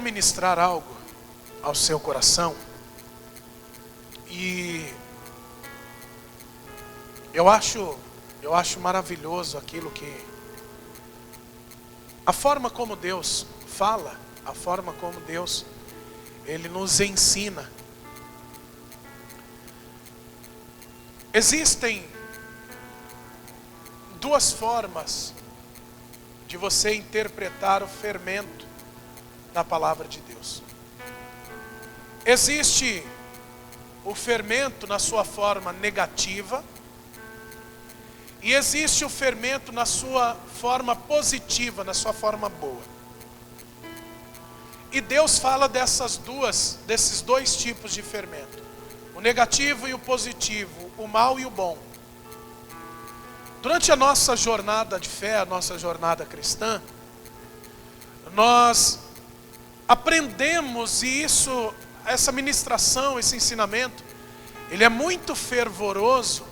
ministrar algo ao seu coração e eu acho maravilhoso aquilo que a forma como Deus fala, a forma como Deus Ele nos ensina. Existem duas formas de você interpretar o fermento da palavra de Deus. Existe o fermento na sua forma negativa e existe o fermento na sua forma positiva, na sua forma boa. E Deus fala desses dois tipos de fermento: o negativo e o positivo, o mal e o bom. Durante a nossa jornada de fé, a nossa jornada cristã, nós aprendemos, e essa ministração, esse ensinamento, ele é muito fervoroso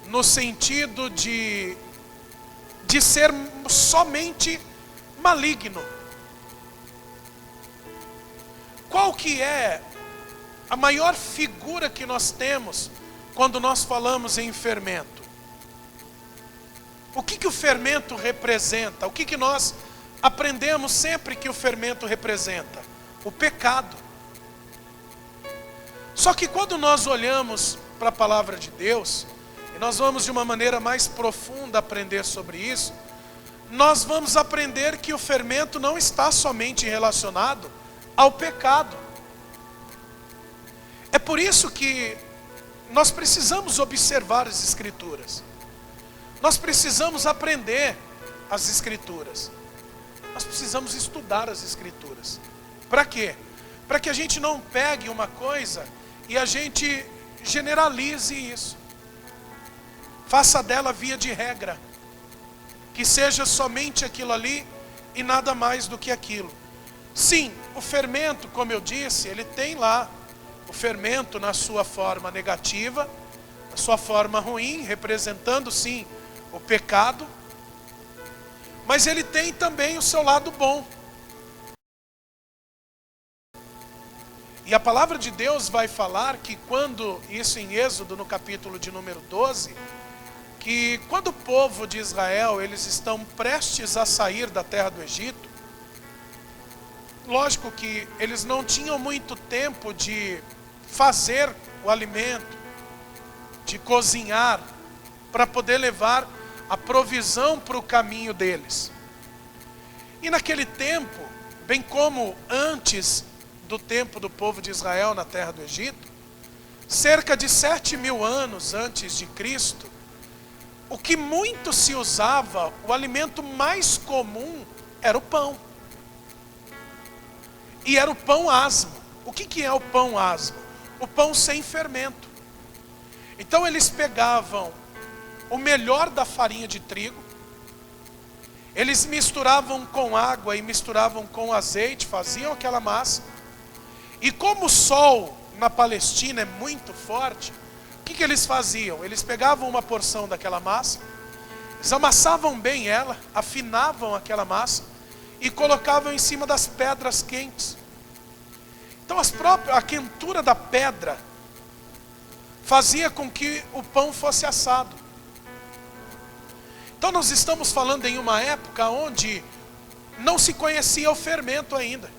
no sentido de ser somente maligno. Qual que é a maior figura que nós temos quando nós falamos em fermento? O que o fermento representa? O que nós aprendemos sempre que o fermento representa? O pecado. Só que quando nós olhamos para a palavra de Deus, e nós vamos de uma maneira mais profunda aprender sobre isso, nós vamos aprender que o fermento não está somente relacionado ao pecado. É por isso que nós precisamos observar as Escrituras. Nós precisamos aprender as Escrituras. Nós precisamos estudar as Escrituras. Para quê? Para que a gente não pegue uma coisa e a gente generalize isso. Faça dela via de regra. Que seja somente aquilo ali e nada mais do que aquilo. Sim, o fermento, como eu disse, ele tem lá o fermento na sua forma negativa, na sua forma ruim, representando sim o pecado, mas ele tem também o seu lado bom. E a palavra de Deus vai falar que quando, isso em Êxodo no capítulo de número 12, que quando o povo de Israel, eles estão prestes a sair da terra do Egito, lógico que eles não tinham muito tempo de fazer o alimento, de cozinhar, para poder levar a provisão para o caminho deles. E naquele tempo, bem como antes do tempo do povo de Israel na terra do Egito, cerca de 7.000 anos antes de Cristo, o que muito se usava, o alimento mais comum era o pão. E era o pão asmo. O que é o pão asmo? O pão sem fermento. Então eles pegavam o melhor da farinha de trigo, eles misturavam com água e misturavam com azeite, faziam aquela massa. E como o sol na Palestina é muito forte, o que eles faziam? Eles pegavam uma porção daquela massa, eles amassavam bem ela, afinavam aquela massa e colocavam em cima das pedras quentes. Então a quentura da pedra fazia com que o pão fosse assado. Então nós estamos falando em uma época onde não se conhecia o fermento ainda.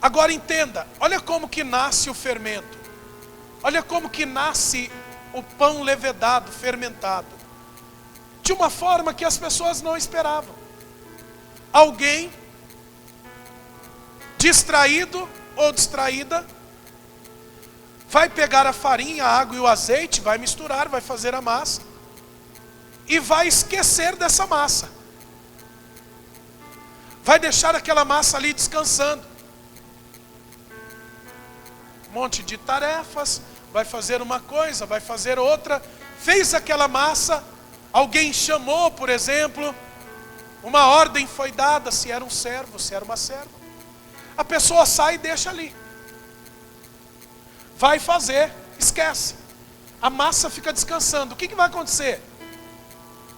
Agora entenda, olha como que nasce o fermento. Olha como que nasce o pão levedado, fermentado. De uma forma que as pessoas não esperavam. Alguém distraído ou distraída vai pegar a farinha, a água e o azeite, vai misturar, vai fazer a massa e vai esquecer dessa massa. Vai deixar aquela massa ali descansando. Um monte de tarefas, vai fazer uma coisa, vai fazer outra. Fez aquela massa, alguém chamou, por exemplo, uma ordem foi dada, se era um servo, se era uma serva. A pessoa sai e deixa ali. Vai fazer, esquece. A massa fica descansando. O que vai acontecer?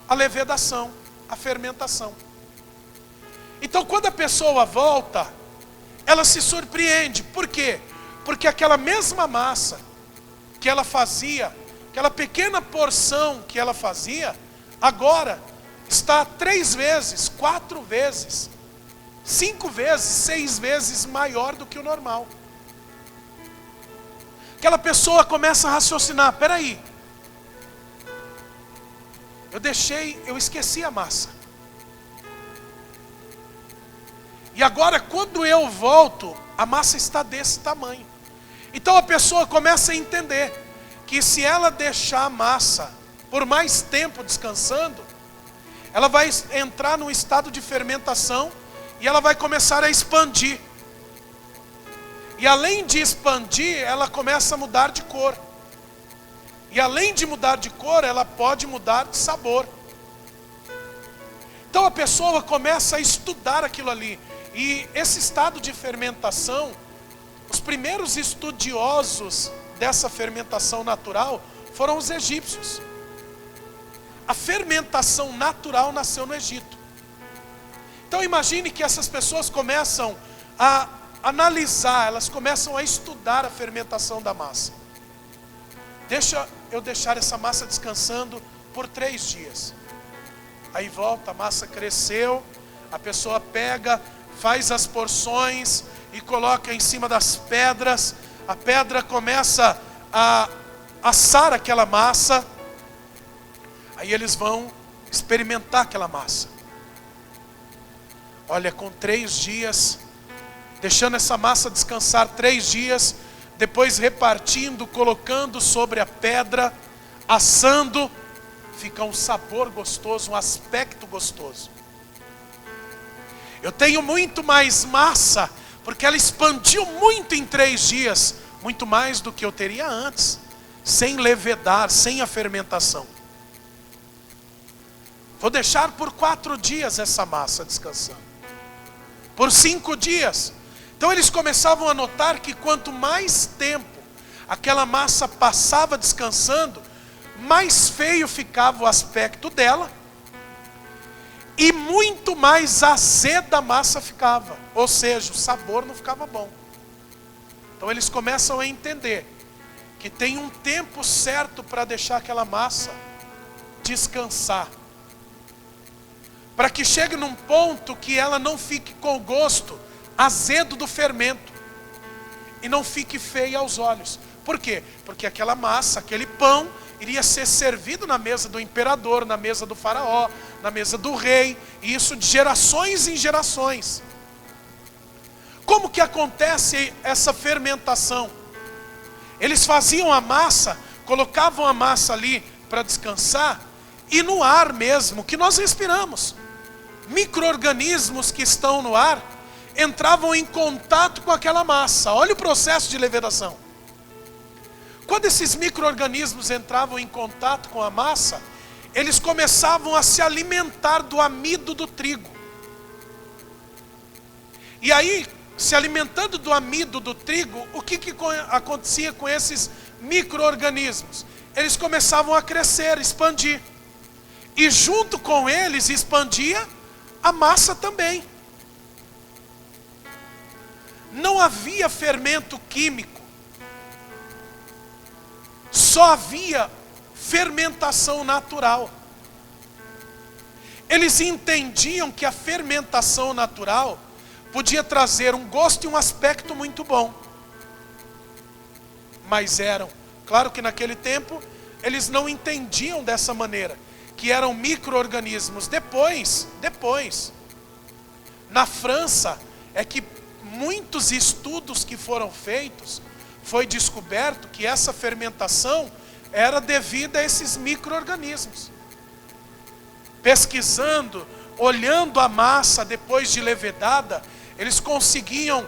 A levedação, a fermentação. Então quando a pessoa volta, ela se surpreende. Por quê? Porque aquela mesma massa que ela fazia, aquela pequena porção que ela fazia, agora está 3 vezes, 4 vezes, 5 vezes, 6 vezes maior do que o normal. Aquela pessoa começa a raciocinar: peraí, eu esqueci a massa. E agora, quando eu volto, a massa está desse tamanho. Então a pessoa começa a entender que se ela deixar a massa por mais tempo descansando, ela vai entrar num estado de fermentação e ela vai começar a expandir. E além de expandir, ela começa a mudar de cor. E além de mudar de cor, ela pode mudar de sabor. Então a pessoa começa a estudar aquilo ali. E esse estado de fermentação, os primeiros estudiosos dessa fermentação natural foram os egípcios. A fermentação natural nasceu no Egito. Então imagine que essas pessoas começam a analisar, elas começam a estudar a fermentação da massa. Deixa eu deixar essa massa descansando por 3 dias. Aí volta, a massa cresceu, a pessoa pega, faz as porções e coloca em cima das pedras. A pedra começa a assar aquela massa. Aí eles vão experimentar aquela massa. Olha, com 3 dias, deixando essa massa descansar 3 dias, depois repartindo, colocando sobre a pedra, assando, fica um sabor gostoso, um aspecto gostoso. Eu tenho muito mais massa, porque ela expandiu muito em 3 dias, muito mais do que eu teria antes, sem levedar, sem a fermentação. Vou deixar por 4 dias essa massa descansando, por 5 dias. Então eles começavam a notar que quanto mais tempo aquela massa passava descansando, mais feio ficava o aspecto dela, e muito mais azeda a massa ficava, ou seja, o sabor não ficava bom. Então eles começam a entender que tem um tempo certo para deixar aquela massa descansar, para que chegue num ponto que ela não fique com o gosto azedo do fermento e não fique feia aos olhos. Por quê? Porque aquela massa, aquele pão, iria ser servido na mesa do imperador, na mesa do faraó, na mesa do rei, e isso de gerações em gerações. Como que acontece essa fermentação? Eles faziam a massa, colocavam a massa ali para descansar, e no ar mesmo, que nós respiramos, micro-organismos que estão no ar, entravam em contato com aquela massa. Olha o processo de levedação. Quando esses micro-organismos entravam em contato com a massa, eles começavam a se alimentar do amido do trigo. E aí, se alimentando do amido do trigo, o que acontecia com esses micro-organismos? Eles começavam a crescer, expandir. E junto com eles expandia a massa também. Não havia fermento químico. Só havia fermentação natural. Eles entendiam que a fermentação natural podia trazer um gosto e um aspecto muito bom. Mas claro que naquele tempo, eles não entendiam dessa maneira, que eram micro-organismos. Depois, na França, é que muitos estudos que foram feitos, foi descoberto que essa fermentação era devida a esses micro-organismos. Pesquisando, olhando a massa depois de levedada, eles conseguiam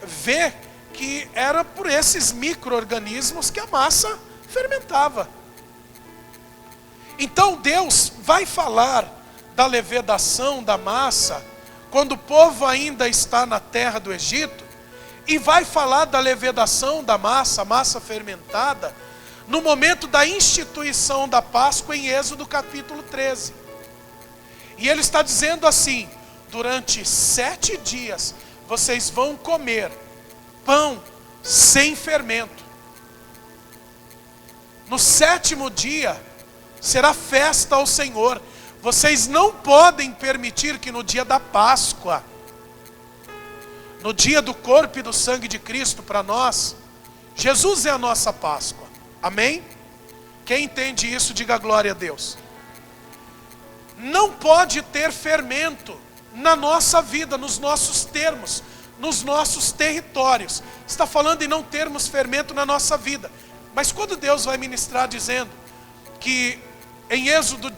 ver que era por esses micro-organismos que a massa fermentava. Então Deus vai falar da levedação da massa quando o povo ainda está na terra do Egito, e vai falar da levedação da massa, a massa fermentada, no momento da instituição da Páscoa em Êxodo capítulo 13. E ele está dizendo assim: durante 7 dias vocês vão comer pão sem fermento. No 7º dia será festa ao Senhor. Vocês não podem permitir que no dia da Páscoa, no dia do corpo e do sangue de Cristo para nós, Jesus é a nossa Páscoa. Amém? Quem entende isso, diga glória a Deus. Não pode ter fermento na nossa vida, nos nossos termos, nos nossos territórios. Está falando em não termos fermento na nossa vida. Mas quando Deus vai ministrar dizendo que em Êxodo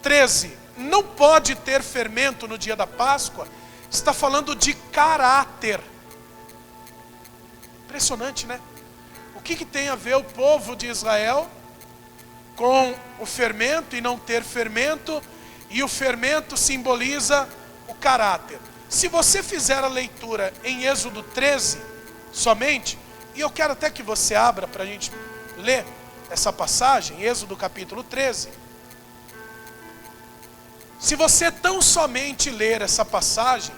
13 não pode ter fermento no dia da Páscoa, está falando de caráter. Impressionante, né? O que tem a ver o povo de Israel com o fermento e não ter fermento? E o fermento simboliza o caráter. Se você fizer a leitura em Êxodo 13 somente, e eu quero até que você abra para a gente ler essa passagem, Êxodo capítulo 13. Se você tão somente ler essa passagem,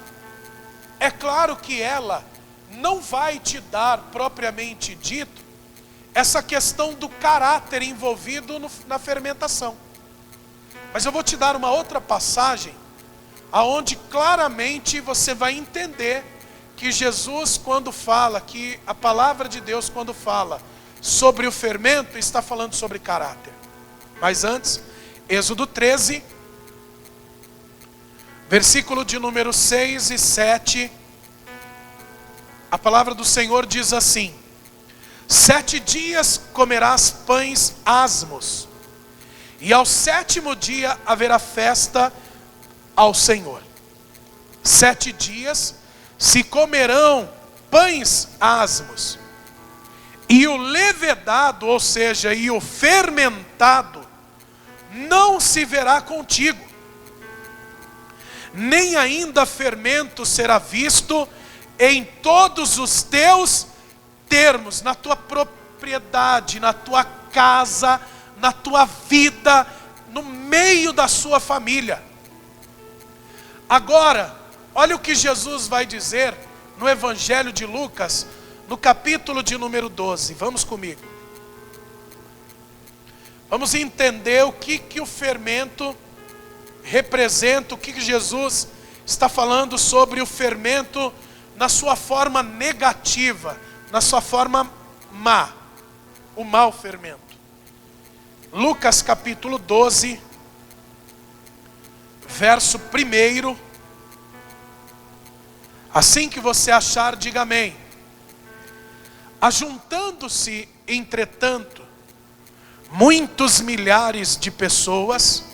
é claro que ela não vai te dar, propriamente dito, essa questão do caráter envolvido na fermentação. Mas eu vou te dar uma outra passagem, aonde claramente você vai entender que Jesus, quando fala, que a palavra de Deus, quando fala sobre o fermento, está falando sobre caráter. Mas antes, Êxodo 13, versículo de número 6 e 7, a palavra do Senhor diz assim: 7 dias comerás pães asmos, e ao 7º dia haverá festa ao Senhor. 7 dias se comerão pães asmos, e o levedado, ou seja, e o fermentado, não se verá contigo, nem ainda fermento será visto em todos os teus termos, na tua propriedade, na tua casa, na tua vida, no meio da sua família. Agora, olha o que Jesus vai dizer no Evangelho de Lucas, no capítulo de número 12. Vamos comigo. Vamos entender o que o fermento representa, o que Jesus está falando sobre o fermento na sua forma negativa, na sua forma má, o mau fermento. Lucas capítulo 12, verso 1. Assim que você achar, diga amém. Ajuntando-se, entretanto, muitos milhares de pessoas,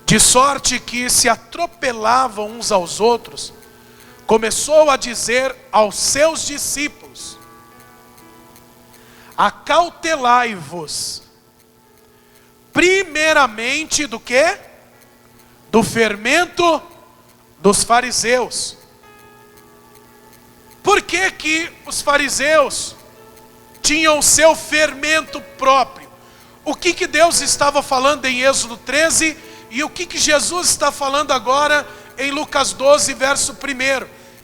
de sorte que se atropelavam uns aos outros, começou a dizer aos seus discípulos: acautelai-vos, primeiramente do quê? Do fermento dos fariseus. Por que que os fariseus tinham o seu fermento próprio? O que Deus estava falando em Êxodo 13 e o que Jesus está falando agora em Lucas 12, verso 1?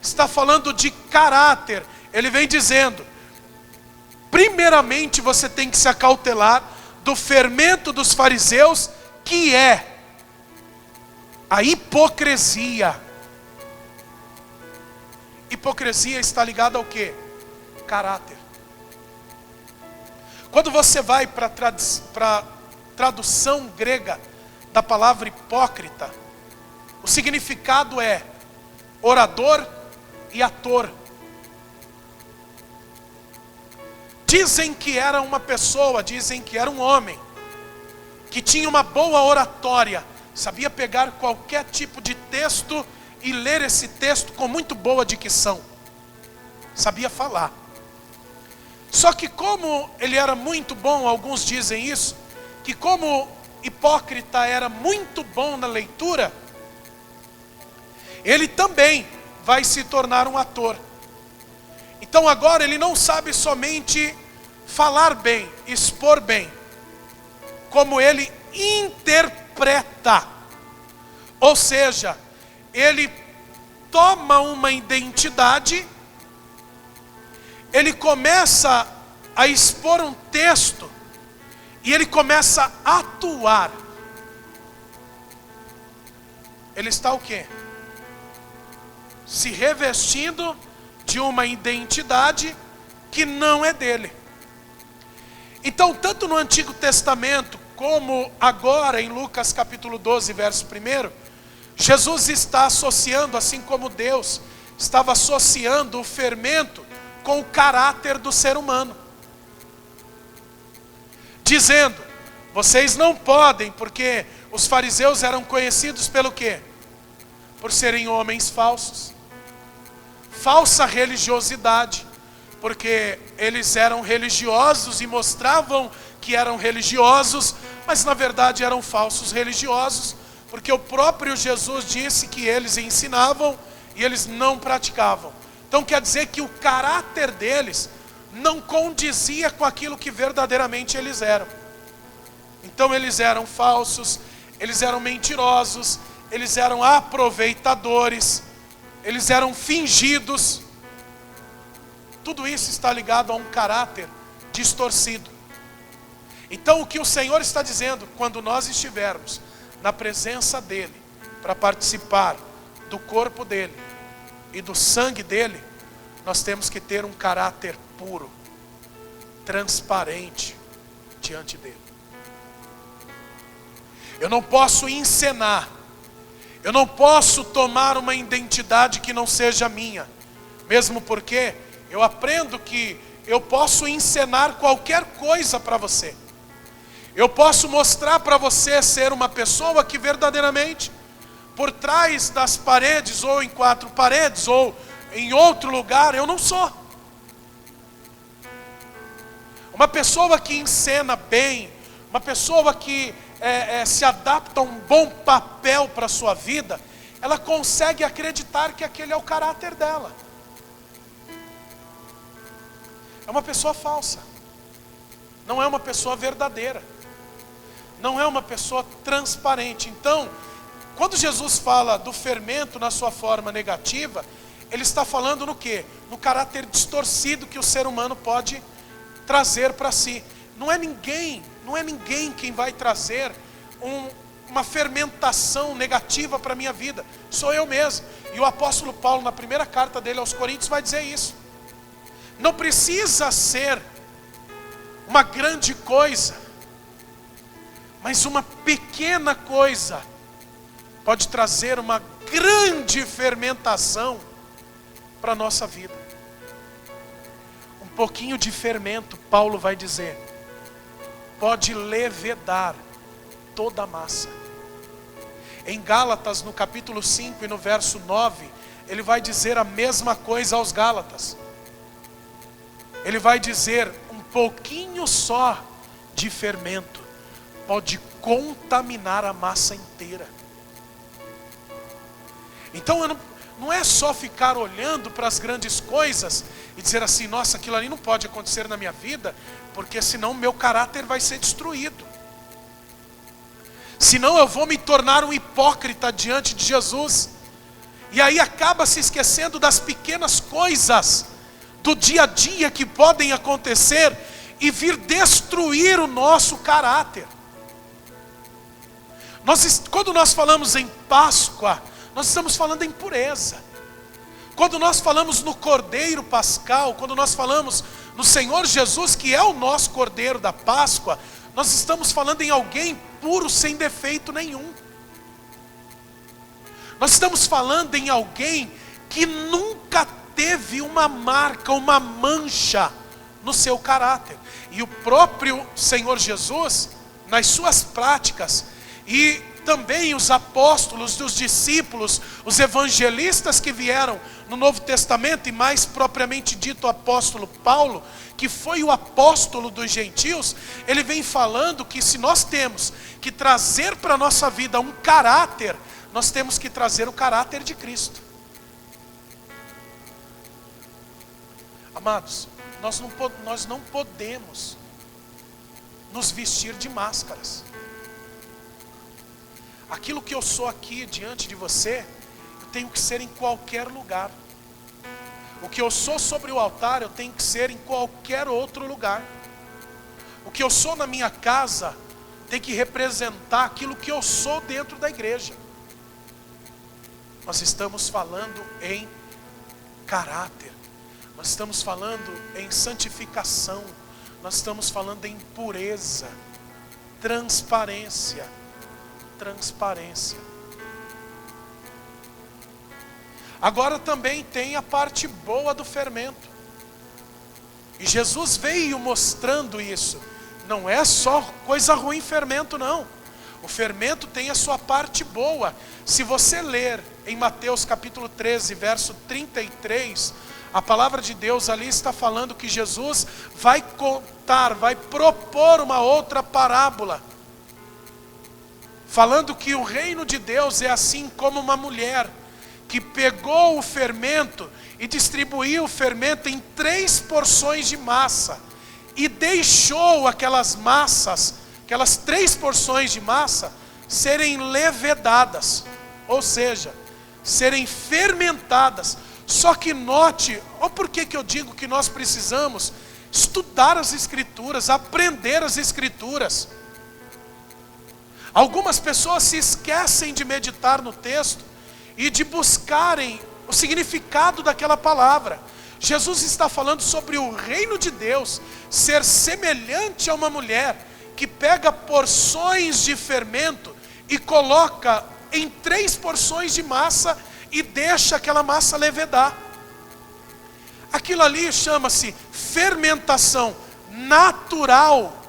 Está falando de caráter. Ele vem dizendo: primeiramente você tem que se acautelar do fermento dos fariseus, que é a hipocrisia. Hipocrisia está ligada ao quê? Caráter. Quando você vai para a tradução grega da palavra hipócrita, o significado é orador e ator. Dizem que era uma pessoa, dizem que era um homem, que tinha uma boa oratória, sabia pegar qualquer tipo de texto e ler esse texto com muito boa dicção, sabia falar. Só que como ele era muito bom, alguns dizem isso, que como hipócrita era muito bom na leitura, ele também vai se tornar um ator. Então agora ele não sabe somente falar bem, expor bem, como ele interpreta. Ou seja, ele toma uma identidade, ele começa a expor um texto e ele começa a atuar. Ele está o quê? Se revestindo de uma identidade que não é dele. Então, tanto no Antigo Testamento, como agora em Lucas capítulo 12, verso 1, Jesus está associando, assim como Deus estava associando o fermento com o caráter do ser humano. Dizendo, vocês não podem, porque os fariseus eram conhecidos pelo quê? Por serem homens falsos. Falsa religiosidade, porque eles eram religiosos e mostravam que eram religiosos, mas na verdade eram falsos religiosos, porque o próprio Jesus disse que eles ensinavam e eles não praticavam. Então quer dizer que o caráter deles não condizia com aquilo que verdadeiramente eles eram. Então eles eram falsos, eles eram mentirosos, eles eram aproveitadores, eles eram fingidos. Tudo isso está ligado a um caráter distorcido. Então o que o Senhor está dizendo, quando nós estivermos na presença dEle, para participar do corpo dEle e do sangue dEle, nós temos que ter um caráter puro, transparente diante dEle. Eu não posso encenar, eu não posso tomar uma identidade que não seja minha, mesmo porque eu aprendo que eu posso encenar qualquer coisa para você. Eu posso mostrar para você ser uma pessoa que verdadeiramente, por trás das paredes, ou em quatro paredes, ou em outro lugar, eu não sou. Uma pessoa que encena bem, uma pessoa que se adapta a um bom papel para a sua vida, ela consegue acreditar que aquele é o caráter dela. É uma pessoa falsa, não é uma pessoa verdadeira, não é uma pessoa transparente. Então, quando Jesus fala do fermento na sua forma negativa, ele está falando no quê? No caráter distorcido que o ser humano pode trazer para si. Não é ninguém quem vai trazer uma fermentação negativa para a minha vida, sou eu mesmo. E o apóstolo Paulo, na primeira carta dele aos Coríntios, vai dizer isso. Não precisa ser uma grande coisa, mas uma pequena coisa pode trazer uma grande fermentação para a nossa vida. Um pouquinho de fermento, Paulo vai dizer, pode levedar toda a massa. Em Gálatas, no capítulo 5 e no verso 9, ele vai dizer a mesma coisa aos Gálatas. Ele vai dizer, um pouquinho só de fermento pode contaminar a massa inteira. Então não é só ficar olhando para as grandes coisas e dizer assim, nossa, aquilo ali não pode acontecer na minha vida, porque senão meu caráter vai ser destruído. Senão eu vou me tornar um hipócrita diante de Jesus. E aí acaba se esquecendo das pequenas coisas do dia a dia que podem acontecer e vir destruir o nosso caráter. Quando nós falamos em Páscoa, nós estamos falando em pureza. Quando nós falamos no Cordeiro Pascal, quando nós falamos no Senhor Jesus, que é o nosso Cordeiro da Páscoa, nós estamos falando em alguém puro, sem defeito nenhum. Nós estamos falando em alguém que nunca teve uma marca, uma mancha no seu caráter. E o próprio Senhor Jesus, nas suas práticas, e também os apóstolos, os discípulos, os evangelistas que vieram no Novo Testamento, e mais propriamente dito o apóstolo Paulo, que foi o apóstolo dos gentios, ele vem falando que se nós temos que trazer para a nossa vida um caráter, nós temos que trazer o caráter de Cristo. Amados, nós não podemos nos vestir de máscaras. Aquilo que eu sou aqui diante de você, eu tenho que ser em qualquer lugar. O que eu sou sobre o altar, eu tenho que ser em qualquer outro lugar. O que eu sou na minha casa tem que representar aquilo que eu sou dentro da igreja. Nós estamos falando em caráter. Nós estamos falando em santificação. Nós estamos falando em pureza, transparência. Transparência. Agora também tem a parte boa do fermento. E Jesus veio mostrando isso. Não é só coisa ruim fermento, não. O fermento tem a sua parte boa. Se você ler em Mateus capítulo 13, verso 33, a palavra de Deus ali está falando que Jesus vai contar, vai propor uma outra parábola. Falando que o reino de Deus é assim como uma mulher que pegou o fermento e distribuiu o fermento em 3 porções de massa. E deixou aquelas massas, aquelas 3 porções de massa, serem levedadas. Ou seja, serem fermentadas. Só que note, ou por que eu digo que nós precisamos estudar as Escrituras, aprender as Escrituras. Algumas pessoas se esquecem de meditar no texto e de buscarem o significado daquela palavra. Jesus está falando sobre o reino de Deus ser semelhante a uma mulher que pega porções de fermento e coloca em 3 porções de massa e deixa aquela massa levedar. Aquilo ali chama-se fermentação natural.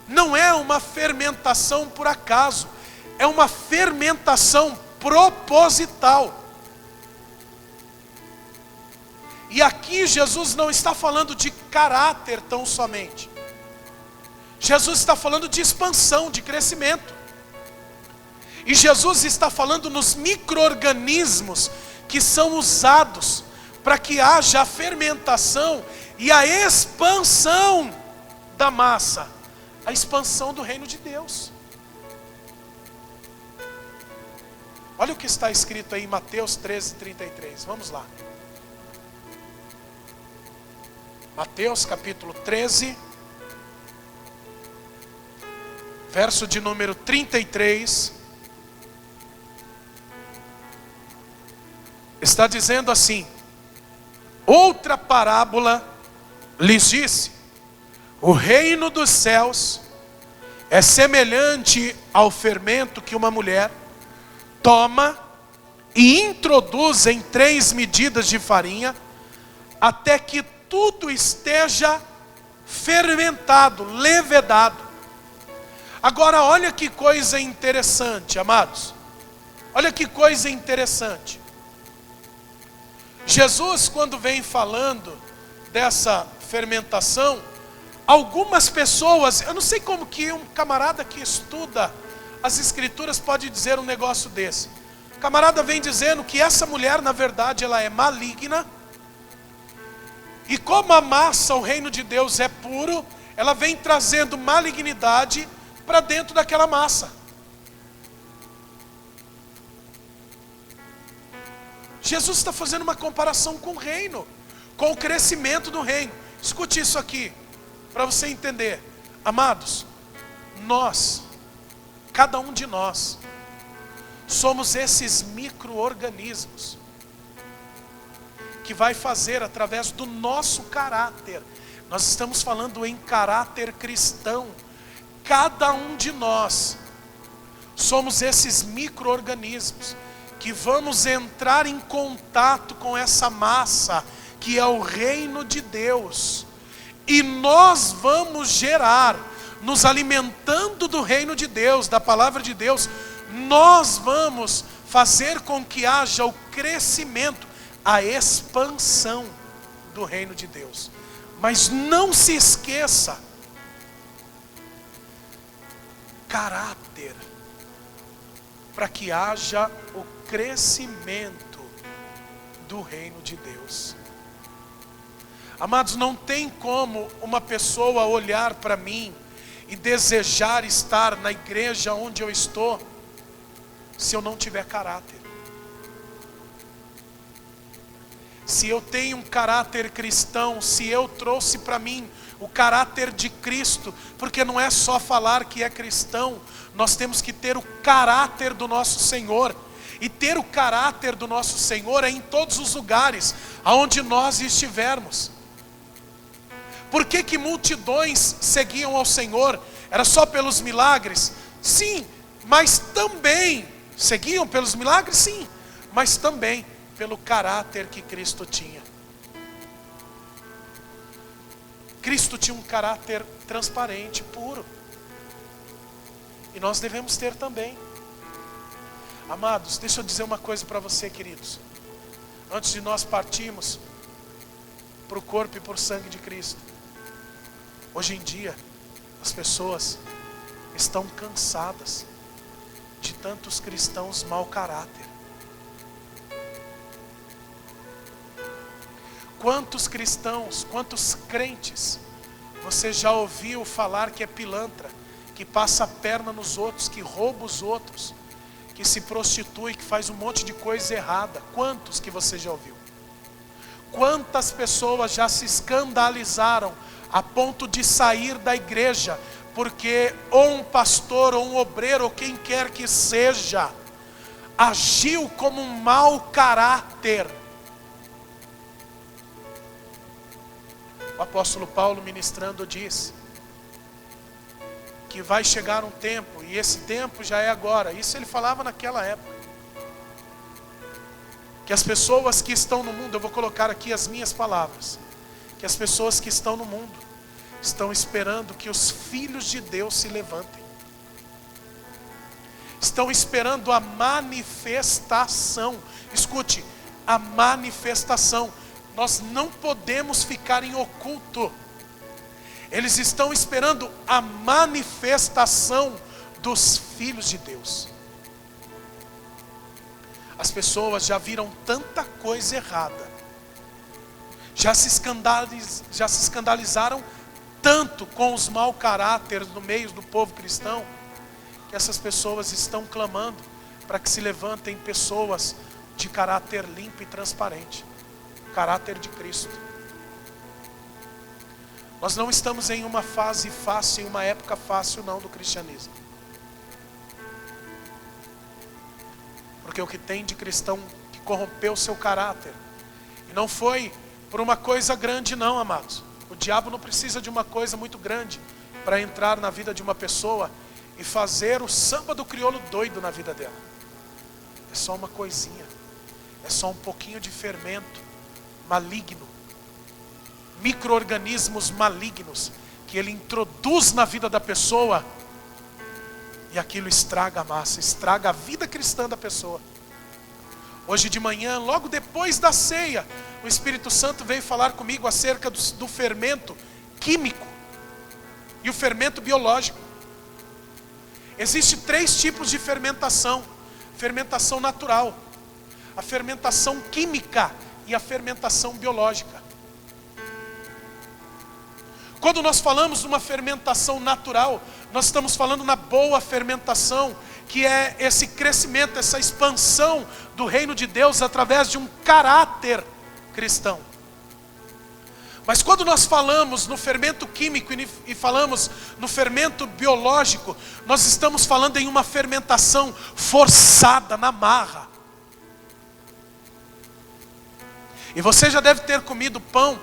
Não é uma fermentação por acaso, é uma fermentação proposital. E aqui Jesus não está falando de caráter tão somente. Jesus está falando de expansão, de crescimento. E Jesus está falando nos micro-organismos que são usados para que haja a fermentação e a expansão da massa. A expansão do reino de Deus. Olha o que está escrito aí em Mateus 13, 33. Vamos lá. Mateus capítulo 13, verso de número 33. Está dizendo assim: outra parábola lhes disse: o reino dos céus é semelhante ao fermento que uma mulher toma e introduz em 3 medidas de farinha, até que tudo esteja fermentado, levedado. Agora olha que coisa interessante, amados. Olha que coisa interessante. Jesus, quando vem falando dessa fermentação, algumas pessoas, eu não sei como que um camarada que estuda as Escrituras pode dizer um negócio desse. O camarada vem dizendo que essa mulher, na verdade, ela é maligna. E como a massa, o reino de Deus é puro, ela vem trazendo malignidade para dentro daquela massa. Jesus está fazendo uma comparação com o reino, com o crescimento do reino. Escute isso aqui, para você entender. Amados, nós, cada um de nós, somos esses micro-organismos que vai fazer através do nosso caráter. Nós estamos falando em caráter cristão. Cada um de nós somos esses micro-organismos que vamos entrar em contato com essa massa que é o reino de Deus. E nós vamos gerar, nos alimentando do reino de Deus, da palavra de Deus, nós vamos fazer com que haja o crescimento, a expansão do reino de Deus. Mas não se esqueça, caráter, para que haja o crescimento do reino de Deus. Amados, não tem como uma pessoa olhar para mim e desejar estar na igreja onde eu estou, se eu não tiver caráter. se eu tenho um caráter cristão, se eu trouxe para mim o caráter de Cristo, porque não é só falar que é cristão, nós temos que ter o caráter do nosso Senhor. E ter o caráter do nosso Senhor é em todos os lugares aonde nós estivermos. Por que que multidões seguiam ao Senhor? Era só pelos milagres? Sim, mas também seguiam pelos milagres? Sim, mas também pelo caráter que Cristo tinha. Cristo tinha um caráter transparente, puro. E nós devemos ter também. Amados, deixa eu dizer uma coisa para você, queridos. Antes de nós partirmos para o corpo e para o sangue de Cristo. Hoje em dia, as pessoas estão cansadas de tantos cristãos mau caráter. Quantos cristãos, quantos crentes você já ouviu falar que é pilantra, que passa a perna nos outros, que rouba os outros, que se prostitui, que faz um monte de coisa errada? Quantos que você já ouviu? Quantas pessoas já se escandalizaram a ponto de sair da igreja, porque ou um pastor, ou um obreiro, ou quem quer que seja, agiu como um mau caráter? O apóstolo Paulo, ministrando, diz que vai chegar um tempo, e esse tempo já é agora. Isso ele falava naquela época, que as pessoas que estão no mundo, eu vou colocar aqui as minhas palavras, que as pessoas que estão no mundo estão esperando que os filhos de Deus se levantem, estão esperando a manifestação. Escute, a manifestação. Nós não podemos ficar em oculto. Eles estão esperando a manifestação dos filhos de Deus. As pessoas já viram tanta coisa errada, já se escandalizaram tanto com os mau caráteres no meio do povo cristão, que essas pessoas estão clamando para que se levantem pessoas de caráter limpo e transparente, caráter de Cristo. Nós não estamos em uma fase fácil, em uma época fácil não do cristianismo. Porque o que tem de cristão que corrompeu o seu caráter, e não foi por uma coisa grande não, amados. O diabo não precisa de uma coisa muito grande para entrar na vida de uma pessoa e fazer o samba do crioulo doido na vida dela. É só uma coisinha, é só um pouquinho de fermento maligno, micro-organismos malignos que ele introduz na vida da pessoa, e aquilo estraga a massa, estraga a vida cristã da pessoa. Hoje de manhã, logo depois da ceia, o Espírito Santo veio falar comigo acerca do fermento químico e o fermento biológico. Existem 3 tipos de fermentação: fermentação natural, a fermentação química e a fermentação biológica. Quando nós falamos de uma fermentação natural, nós estamos falando na boa fermentação, que é esse crescimento, essa expansão do reino de Deus através de um caráter cristão. Mas quando nós falamos no fermento químico e falamos no fermento biológico, nós estamos falando em uma fermentação forçada, na marra. E você já deve ter comido pão.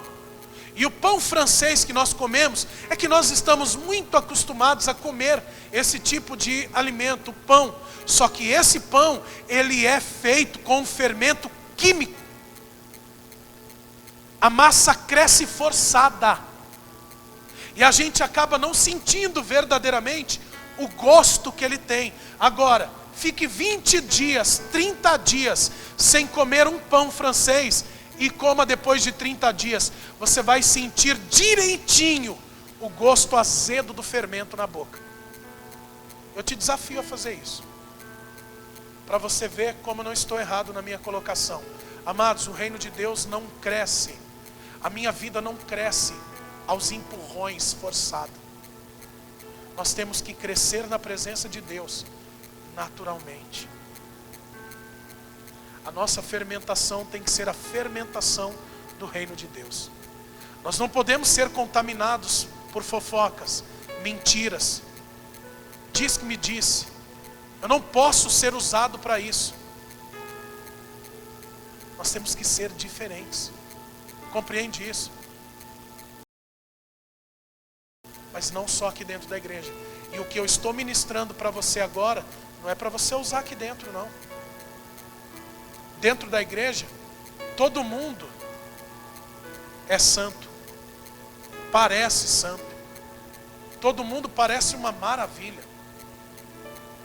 E o pão francês que nós comemos, é que nós estamos muito acostumados a comer esse tipo de alimento, o pão. Só que esse pão, ele é feito com fermento químico. A massa cresce forçada. E a gente acaba não sentindo verdadeiramente o gosto que ele tem. Agora, fique 20 dias, 30 dias sem comer um pão francês, e coma depois de 30 dias, você vai sentir direitinho o gosto azedo do fermento na boca. Eu te desafio a fazer isso, para você ver como eu não estou errado na minha colocação. Amados, o reino de Deus não cresce, a minha vida não cresce aos empurrões forçados. Nós temos que crescer na presença de Deus naturalmente. A nossa fermentação tem que ser a fermentação do reino de Deus. Nós não podemos ser contaminados por fofocas, mentiras. Diz que me disse. Eu não posso ser usado para isso. Nós temos que ser diferentes. Compreende isso? Mas não só aqui dentro da igreja. E o que eu estou ministrando para você agora, não é para você usar aqui dentro, não. Dentro da igreja, todo mundo é santo. Parece santo. Todo mundo parece uma maravilha.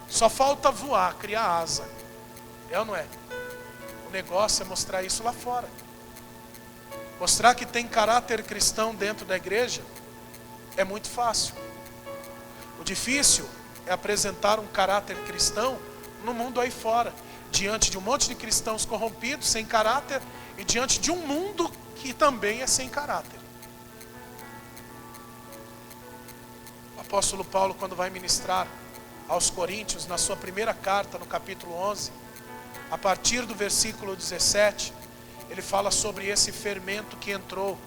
Só falta voar, criar asa. É ou não é? O negócio é mostrar isso lá fora. Mostrar que tem caráter cristão dentro da igreja é muito fácil. O difícil é apresentar um caráter cristão no mundo aí fora, diante de um monte de cristãos corrompidos, sem caráter, e diante de um mundo que também é sem caráter. O apóstolo Paulo, quando vai ministrar aos Coríntios, na sua primeira carta, no capítulo 11, a partir do versículo 17, ele fala sobre esse fermento que entrou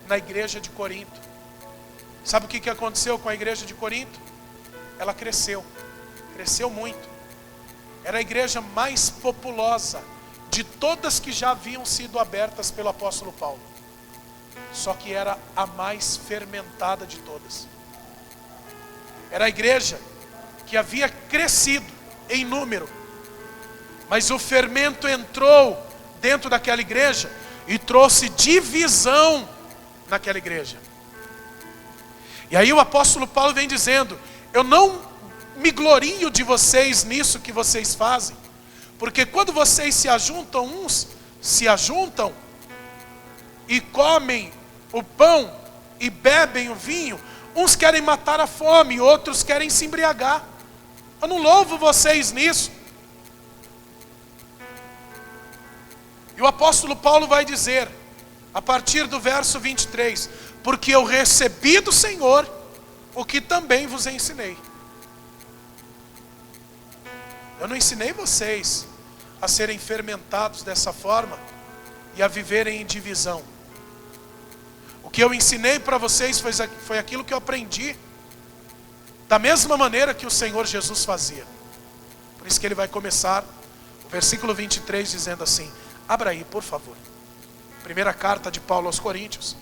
na igreja de Corinto. Sabe o que aconteceu com a igreja de Corinto? Ela cresceu muito. Era a igreja mais populosa de todas que já haviam sido abertas pelo apóstolo Paulo. Só que era a mais fermentada de todas. Era a igreja que havia crescido em número, mas o fermento entrou dentro daquela igreja e trouxe divisão naquela igreja. E aí o apóstolo Paulo vem dizendo: eu não me glorio de vocês nisso que vocês fazem, porque quando vocês se ajuntam, uns se ajuntam e comem o pão e bebem o vinho, uns querem matar a fome, outros querem se embriagar. Eu não louvo vocês nisso. E o apóstolo Paulo vai dizer, a partir do verso 23, porque eu recebi do Senhor o que também vos ensinei. Eu não ensinei vocês a serem fermentados dessa forma e a viverem em divisão. O que eu ensinei para vocês foi aquilo que eu aprendi, da mesma maneira que o Senhor Jesus fazia. Por isso que ele vai começar o versículo 23 dizendo assim, abra aí, por favor. Primeira carta de Paulo aos Coríntios,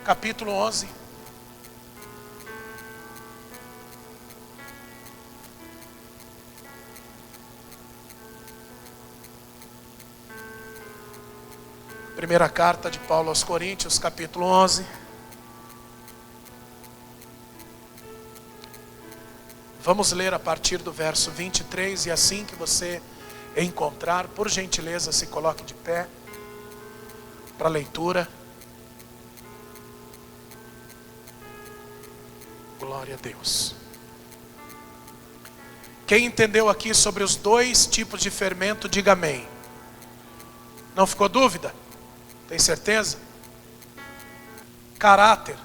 capítulo 11. Primeira carta de Paulo aos Coríntios, capítulo 11. Vamos ler a partir do verso 23, e assim que você encontrar, por gentileza, se coloque de pé para a leitura. Glória a Deus. Quem entendeu aqui sobre os dois tipos de fermento, diga amém. Não ficou dúvida? Tem certeza? Caráter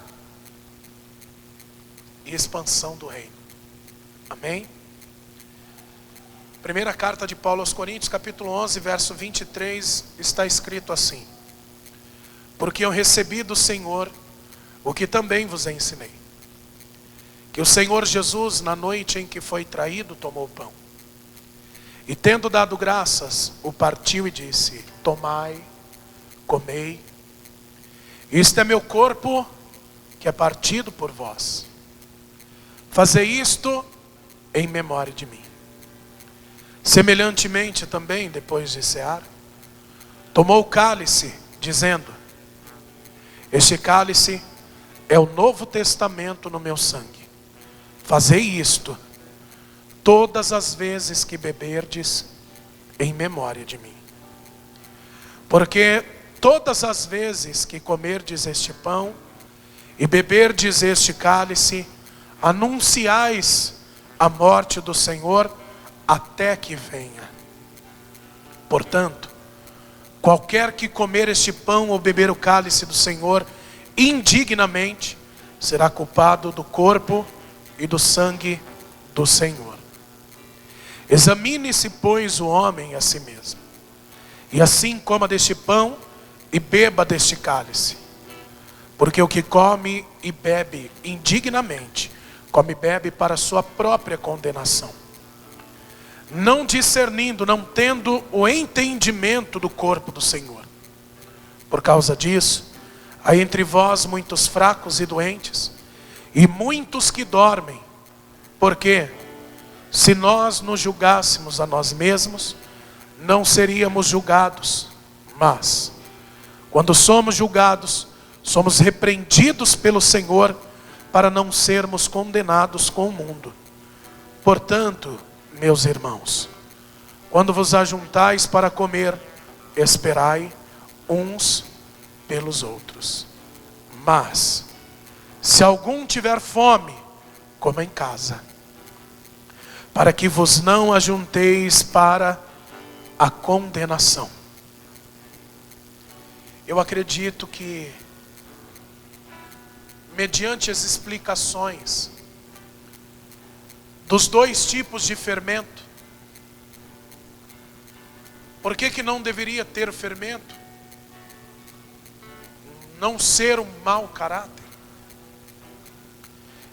e expansão do reino. Amém? Primeira carta de Paulo aos Coríntios, capítulo 11, verso 23, está escrito assim: porque eu recebi do Senhor o que também vos ensinei, que o Senhor Jesus, na noite em que foi traído, tomou o pão, e tendo dado graças, o partiu e disse: tomai, comei, isto é meu corpo que é partido por vós, fazei isto em memória de mim. Semelhantemente também, depois de cear, tomou o cálice, dizendo: este cálice é o novo testamento no meu sangue, fazei isto todas as vezes que beberdes em memória de mim. Porque todas as vezes que comerdes este pão e beberdes este cálice, anunciais a morte do Senhor até que venha. Portanto, qualquer que comer este pão ou beber o cálice do Senhor indignamente, será culpado do corpo e do sangue do Senhor. Examine-se, pois, o homem a si mesmo, E assim coma deste pão e beba deste cálice. Porque o que come e bebe indignamente, come e bebe para a sua própria condenação, não discernindo, não tendo o entendimento do corpo do Senhor. Por causa disso, há entre vós muitos fracos e doentes, e muitos que dormem. Porque se nós nos julgássemos a nós mesmos, não seríamos julgados. Mas quando somos julgados, somos repreendidos pelo Senhor, para não sermos condenados com o mundo. Portanto, meus irmãos, quando vos ajuntais para comer, esperai uns pelos outros. Mas se algum tiver fome, coma em casa, para que vos não ajunteis para a condenação. Eu acredito que, mediante as explicações dos dois tipos de fermento, por que não deveria ter fermento? Não ser um mau caráter.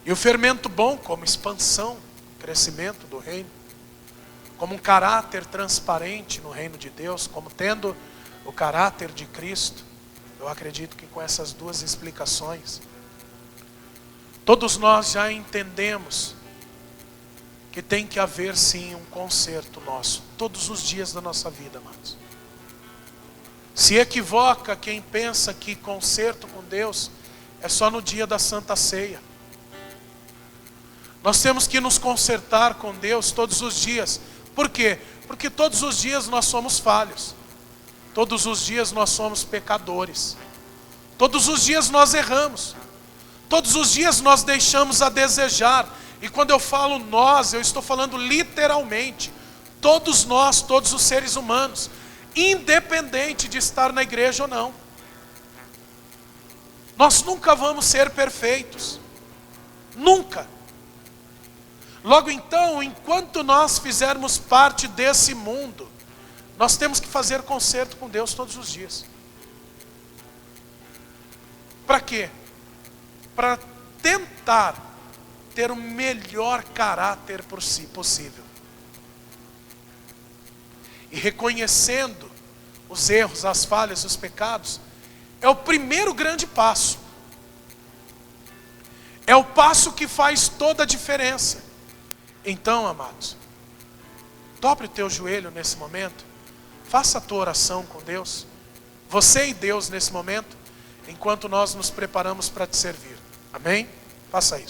E o fermento bom, como expansão, crescimento do reino, como um caráter transparente no reino de Deus, como tendo o caráter de Cristo. Eu acredito que com essas duas explicações, todos nós já entendemos que tem que haver sim um conserto nosso, todos os dias da nossa vida, amados. Se equivoca quem pensa que conserto com Deus é só no dia da Santa Ceia. Nós temos que nos consertar com Deus todos os dias. Por quê? Porque todos os dias nós somos falhos. Todos os dias nós somos pecadores. Todos os dias nós erramos. Todos os dias nós deixamos a desejar. E quando eu falo nós, eu estou falando literalmente. Todos nós, todos os seres humanos, independente de estar na igreja ou não. Nós nunca vamos ser perfeitos. Nunca. Logo então, enquanto nós fizermos parte desse mundo, nós temos que fazer conserto com Deus todos os dias. Para quê? Para tentar ter o melhor caráter possível. E reconhecendo os erros, as falhas, os pecados, é o primeiro grande passo. É o passo que faz toda a diferença. Então, amados, dobre o teu joelho nesse momento, faça a tua oração com Deus, você e Deus nesse momento, enquanto nós nos preparamos para te servir. Amém? Faça isso.